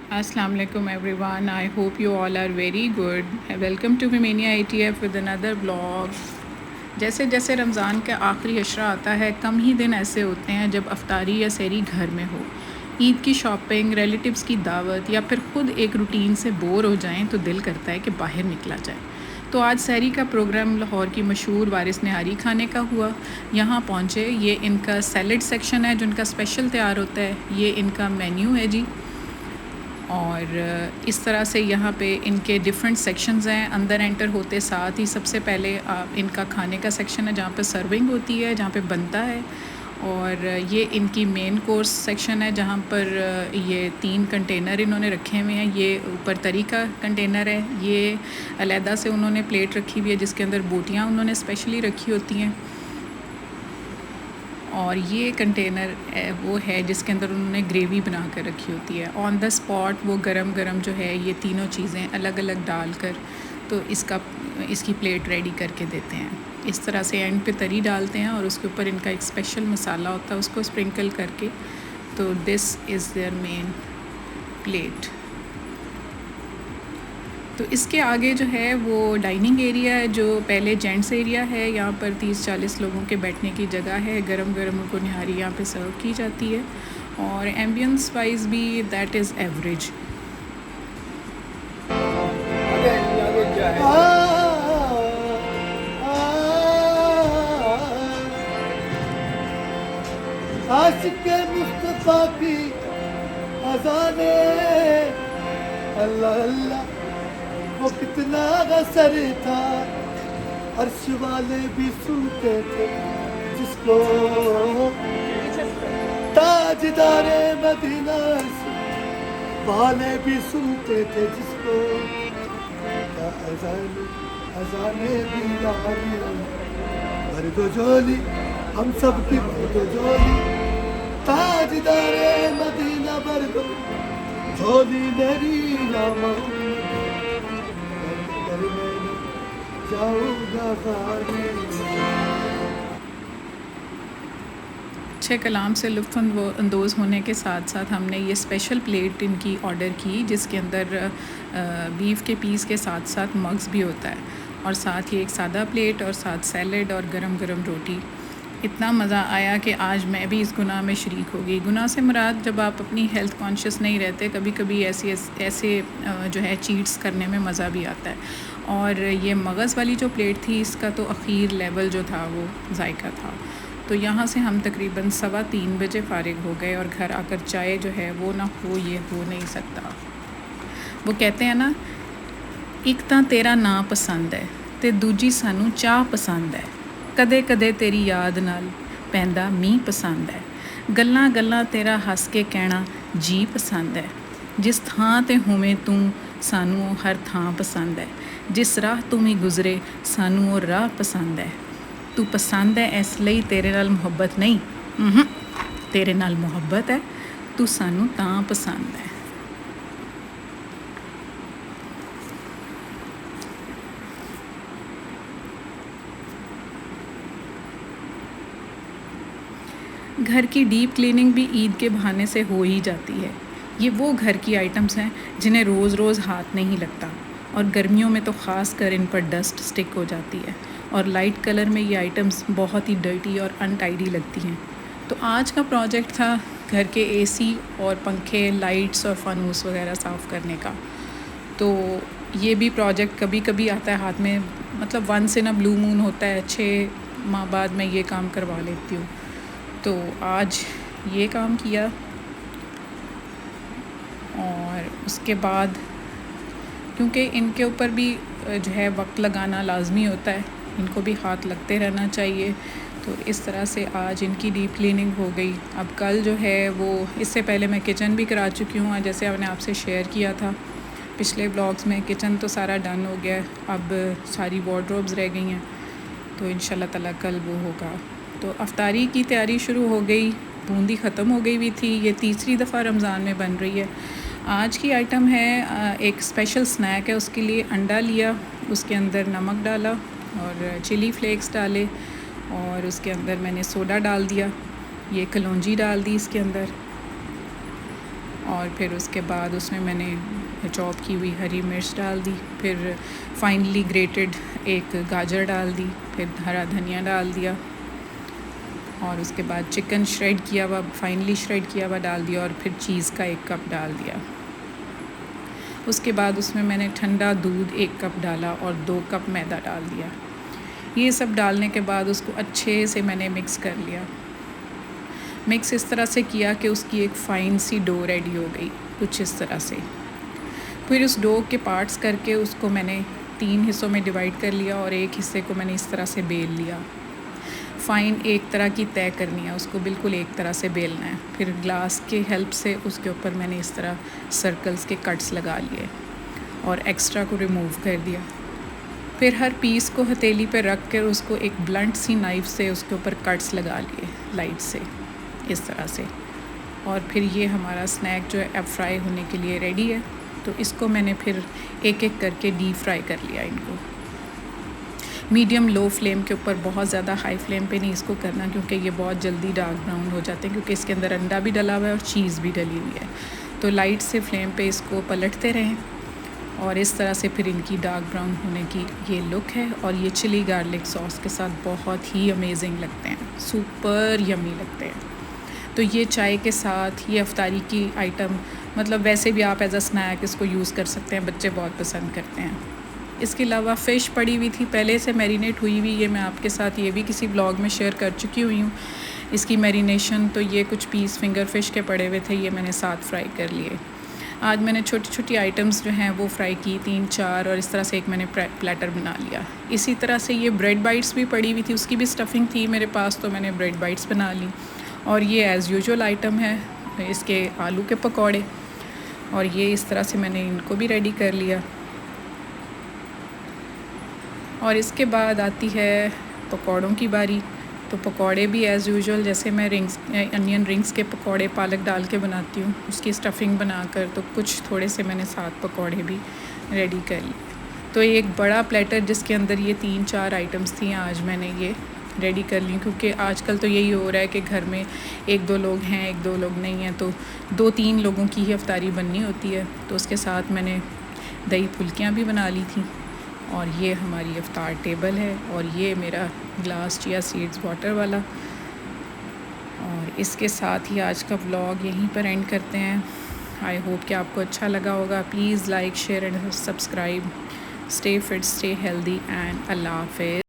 Assalamu alaikum everyone. I hope you all are very good. Welcome to Vimania ATF with another vlog. जैसे जैसे रमज़ान का आखिरी अशरा आता है, कम ही दिन ऐसे होते हैं जब अफ्तारी या सहरी घर में हो। ईद की शॉपिंग, रिलेटिव्स की दावत या फिर ख़ुद एक रूटीन से बोर हो जाएं तो दिल करता है कि बाहर निकला जाए। तो आज सहरी का प्रोग्राम लाहौर की मशहूर वारिस निहारी खाने का हुआ। यहाँ पहुँचे, ये इनका सैलड सेक्शन है जो इनका स्पेशल तैयार होता है। ये इनका मेन्यू है जी। और इस तरह से यहाँ पे इनके डिफरेंट सेक्शंस हैं। अंदर एंटर होते साथ ही सबसे पहले इनका खाने का सेक्शन है जहाँ पे सर्विंग होती है, जहाँ पे बनता है। और ये इनकी मेन कोर्स सेक्शन है जहाँ पर ये 3 कंटेनर इन्होंने रखे हुए हैं। ये ऊपर तरी का कंटेनर है, ये अलहदा से उन्होंने प्लेट रखी हुई है जिसके अंदर बोटियाँ उन्होंने स्पेशली रखी होती हैं। और ये कंटेनर वो है जिसके अंदर उन्होंने ग्रेवी बना कर रखी होती है। ऑन द स्पॉट वो गरम गरम जो है ये तीनों चीज़ें अलग अलग डाल कर तो इसकी प्लेट रेडी करके देते हैं। इस तरह से एंड पे तरी डालते हैं और उसके ऊपर इनका एक स्पेशल मसाला होता है, उसको स्प्रिंकल करके। तो this is their main plate. तो इसके आगे जो है वो डाइनिंग एरिया है, जो पहले जेंट्स एरिया है। यहाँ पर 30-40 लोगों के बैठने की जगह है। गरम गरम उनको निहारी यहाँ पे सर्व की जाती है और एम्बियंस वाइज भी दैट इज़ एवरेज। आशिक़े मुस्तफ़ा की अज़ाने अल्लाह अल्लाह वो कितना असर था, अर्श वाले भी सुनते थे जिसको, ताजदारे मदीना वाले भी सुनते थे जिसको, अज़ाने भी भर दो झोली हम सब की, भर दो झोली ताजदारे मदीना, भर दो झोली मेरी नामा अच्छे कलाम से लुत्फ़ अंदोज़ होने के साथ साथ हमने ये स्पेशल प्लेट इनकी ऑर्डर की जिसके अंदर बीफ के पीस के साथ साथ मग्स भी होता है और साथ ही एक सादा प्लेट और साथ सैलड और गरम गरम रोटी। इतना मज़ा आया कि आज मैं भी इस गुनाह में शरीक हो गई। गुनाह से मुराद जब आप अपनी हेल्थ कॉन्शियस नहीं रहते, कभी कभी ऐसे जो है चीट्स करने में मज़ा भी आता है। और ये मगज़ वाली जो प्लेट थी इसका तो अखीर लेवल जो था वो जायका था। तो यहाँ से हम तकरीबन 3:15 बजे फ़ारिग हो गए और घर आकर चाय जो है वो ना हो, ये हो नहीं सकता। वो कहते हैं ना, एक तां तेरा ना पसंद है ते दूजी सानू चाह पसंद है, कदे कदे तेरी याद नाल पैंदा मींह पसंद है, गल्लां गल्लां तेरा हस के कहना जी पसंद है, जिस थां ते होवें तू सानू हर थां पसंद है, जिस राह तू भी गुजरे सानू वो राह पसंद है, तू पसंद है इसलिए तेरे नाल मुहब्बत नहीं, तेरे नाल मुहब्बत है, तू सानू तां पसंद है। घर की डीप क्लीनिंग भी ईद के बहाने से हो ही जाती है। ये वो घर की आइटम्स हैं जिन्हें रोज़ रोज़ हाथ नहीं लगता और गर्मियों में तो ख़ास कर इन पर डस्ट स्टिक हो जाती है और लाइट कलर में ये आइटम्स बहुत ही डर्टी और अनटाइडी लगती हैं। तो आज का प्रोजेक्ट था घर के एसी और पंखे, लाइट्स और फानूस वगैरह साफ़ करने का। तो ये भी प्रोजेक्ट कभी कभी आता है हाथ में, मतलब once in a blue moon होता है, 6 माह बाद मैं ये काम करवा लेती हूँ। तो आज ये काम किया और उसके बाद क्योंकि इनके ऊपर भी जो है वक्त लगाना लाजमी होता है, इनको भी हाथ लगते रहना चाहिए। तो इस तरह से आज इनकी डीप क्लीनिंग हो गई। अब कल जो है वो, इससे पहले मैं किचन भी करा चुकी हूँ, जैसे मैंने आपसे शेयर किया था पिछले ब्लॉग्स में। किचन तो सारा डन हो गया, अब सारी वार्डरोब्स रह गई हैं, तो इंशाल्लाह ताला कल वो होगा। तो अफ्तारी की तैयारी शुरू हो गई, बूंदी ख़त्म हो गई हुई थी। ये तीसरी दफ़ा रमज़ान में बन रही है। आज की आइटम है एक स्पेशल स्नैक है, उसके लिए अंडा लिया, उसके अंदर नमक डाला और चिली फ्लेक्स डाले और उसके अंदर मैंने सोडा डाल दिया, ये कलौंजी डाल दी इसके अंदर और फिर उसके बाद उसमें मैंने चॉप की हुई हरी मिर्च डाल दी, फिर फाइनली ग्रेटेड एक गाजर डाल दी, फिर हरा धनिया डाल दिया, और उसके बाद चिकन श्रेड किया हुआ, फाइनली श्रेड किया हुआ डाल दिया, और फिर चीज़ का 1 कप डाल दिया। उसके बाद उसमें मैंने ठंडा दूध 1 कप डाला और 2 कप मैदा डाल दिया। ये सब डालने के बाद उसको अच्छे से मैंने मिक्स कर लिया। मिक्स इस तरह से किया कि उसकी एक फ़ाइन सी डो रेडी हो गई, कुछ इस तरह से। फिर उस डो के पार्ट्स करके उसको मैंने 3 हिस्सों में डिवाइड कर लिया और एक हिस्से को मैंने इस तरह से बेल लिया। फ़ाइन एक तरह की तय करनी है, उसको बिल्कुल एक तरह से बेलना है। फिर ग्लास के हेल्प से उसके ऊपर मैंने इस तरह सर्कल्स के कट्स लगा लिए और एक्स्ट्रा को रिमूव कर दिया। फिर हर पीस को हथेली पे रख कर उसको एक ब्लंट सी नाइफ़ से उसके ऊपर कट्स लगा लिए लाइट से, इस तरह से। और फिर ये हमारा स्नैक जो है अब फ्राई होने के लिए रेडी है। तो इसको मैंने फिर एक एक करके डीप फ्राई कर लिया इनको, मीडियम लो फ्लेम के ऊपर, बहुत ज़्यादा हाई फ्लेम पे नहीं इसको करना, क्योंकि ये बहुत जल्दी डार्क ब्राउन हो जाते हैं, क्योंकि इसके अंदर अंडा भी डला हुआ है और चीज़ भी डली हुई है। तो लाइट से फ्लेम पे इसको पलटते रहें, और इस तरह से फिर इनकी डार्क ब्राउन होने की ये लुक है। और ये चिली गार्लिक सॉस के साथ बहुत ही अमेजिंग लगते हैं, सुपर यमी लगते हैं। तो ये चाय के साथ, ये अफ्तारी की आइटम, मतलब वैसे भी आप एज अ स्नैक इसको यूज़ कर सकते हैं, बच्चे बहुत पसंद करते हैं। इसके अलावा फ़िश पड़ी हुई थी पहले से मैरिनेट हुई हुई, ये मैं आपके साथ ये भी किसी व्लॉग में शेयर कर चुकी हुई हूँ इसकी मैरिनेशन। तो ये कुछ पीस फिंगर फ़िश के पड़े हुए थे, ये मैंने साथ फ्राई कर लिए। आज मैंने छोटी छोटी आइटम्स जो हैं वो फ्राई की, 3-4, और इस तरह से एक मैंने प्लेटर बना लिया। इसी तरह से ये ब्रेड बाइट्स भी पड़ी हुई थी, उसकी भी स्टफिंग थी मेरे पास, तो मैंने ब्रेड बाइट्स बना ली। और ये एज़ यूजुअल आइटम है इसके आलू के पकौड़े, और ये इस तरह से मैंने इनको भी रेडी कर लिया। और इसके बाद आती है पकौड़ों की बारी। तो पकौड़े भी एज़ यूजुअल, जैसे मैं अनियन रिंग्स के पकौड़े पालक डाल के बनाती हूँ, उसकी स्टफिंग बनाकर, तो कुछ थोड़े से मैंने 7 पकौड़े भी रेडी कर लिए। तो एक बड़ा प्लेटर जिसके अंदर ये 3-4 आइटम्स थी, आज मैंने ये रेडी कर ली, क्योंकि आजकल तो यही हो रहा है कि घर में 1-2 लोग हैं, 1-2 लोग नहीं हैं, तो 2-3 लोगों की ही अफ्तारी बननी होती है। तो उसके साथ मैंने दही फुल्कियाँ भी बना ली थी, और ये हमारी इफ्तार टेबल है, और ये मेरा ग्लास चिया सीड्स वाटर वाला। और इसके साथ ही आज का व्लॉग यहीं पर एंड करते हैं। आई होप कि आपको अच्छा लगा होगा। Please like, share and subscribe. Stay fit, stay healthy, and अल्लाह हाफ़िज़।